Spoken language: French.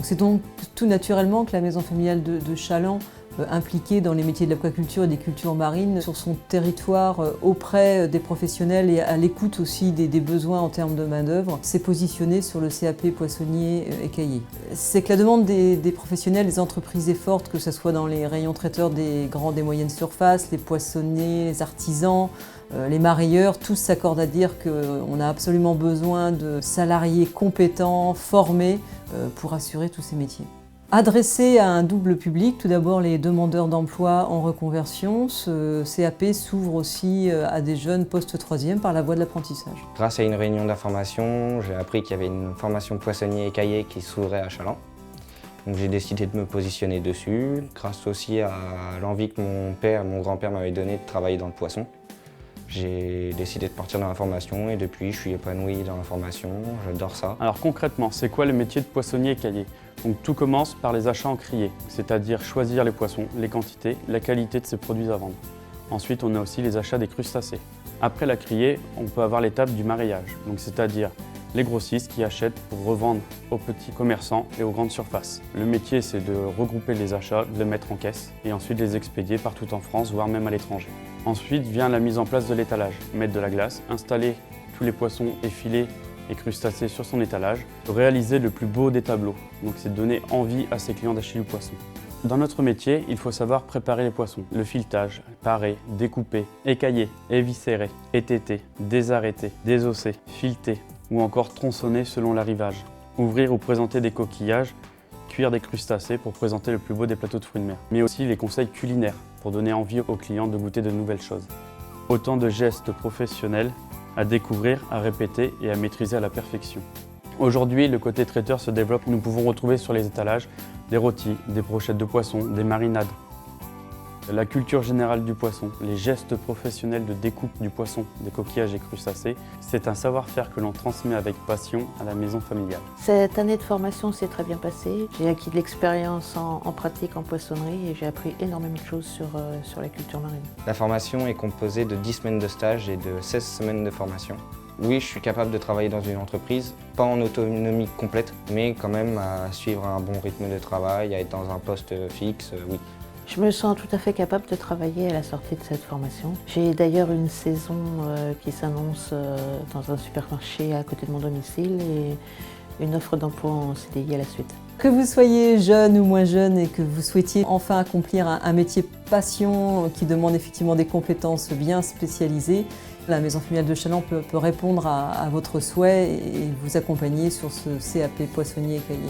C'est donc tout naturellement que la maison familiale de Chaland, impliquée dans les métiers de l'aquaculture et des cultures marines, sur son territoire, auprès des professionnels et à l'écoute aussi des besoins en termes de main-d'œuvre, s'est positionnée sur le CAP poissonnier écaillé. C'est que la demande des professionnels, des entreprises est forte, que ce soit dans les rayons traiteurs des grandes et moyennes surfaces, les poissonniers, les artisans, les marailleurs, tous s'accordent à dire qu'on a absolument besoin de salariés compétents, formés, pour assurer tous ces métiers. Adressé à un double public, tout d'abord les demandeurs d'emploi en reconversion, ce CAP s'ouvre aussi à des jeunes post-troisième par la voie de l'apprentissage. Grâce à une réunion d'information, j'ai appris qu'il y avait une formation poissonnier écaillé qui s'ouvrait à Chaland. Donc j'ai décidé de me positionner dessus, grâce aussi à l'envie que mon grand-père m'avait donnée de travailler dans le poisson. J'ai décidé de partir dans la formation et depuis je suis épanoui dans la formation, j'adore ça. Alors concrètement, c'est quoi le métier de poissonnier écaillé? Donc tout commence par les achats en criée, c'est-à-dire choisir les poissons, les quantités, la qualité de ces produits à vendre. Ensuite, on a aussi les achats des crustacés. Après la criée, on peut avoir l'étape du mareyage, donc c'est-à-dire les grossistes qui achètent pour revendre aux petits commerçants et aux grandes surfaces. Le métier, c'est de regrouper les achats, de les mettre en caisse et ensuite les expédier partout en France, voire même à l'étranger. Ensuite vient la mise en place de l'étalage, mettre de la glace, installer tous les poissons et filets et crustacés sur son étalage, réaliser le plus beau des tableaux. Donc c'est donner envie à ses clients d'acheter du poisson. Dans notre métier, il faut savoir préparer les poissons. Le filetage, parer, découper, écailler, éviscérer, étêter, désarrêter, désosser, fileter ou encore tronçonner selon l'arrivage. Ouvrir ou présenter des coquillages, cuire des crustacés pour présenter le plus beau des plateaux de fruits de mer. Mais aussi les conseils culinaires pour donner envie aux clients de goûter de nouvelles choses. Autant de gestes professionnels à découvrir, à répéter et à maîtriser à la perfection. Aujourd'hui, le côté traiteur se développe. Nous pouvons retrouver sur les étalages des rôtis, des brochettes de poisson, des marinades. La culture générale du poisson, les gestes professionnels de découpe du poisson, des coquillages et crustacés, c'est un savoir-faire que l'on transmet avec passion à la maison familiale. Cette année de formation s'est très bien passée. J'ai acquis de l'expérience en pratique en poissonnerie et j'ai appris énormément de choses sur la culture marine. La formation est composée de 10 semaines de stage et de 16 semaines de formation. Oui, je suis capable de travailler dans une entreprise, pas en autonomie complète, mais quand même à suivre un bon rythme de travail, à être dans un poste fixe, oui. Je me sens tout à fait capable de travailler à la sortie de cette formation. J'ai d'ailleurs une saison qui s'annonce dans un supermarché à côté de mon domicile et une offre d'emploi en CDI à la suite. Que vous soyez jeune ou moins jeune et que vous souhaitiez enfin accomplir un métier passion qui demande effectivement des compétences bien spécialisées, la maison familiale de Chaland peut répondre à votre souhait et vous accompagner sur ce CAP poissonnier écaillé.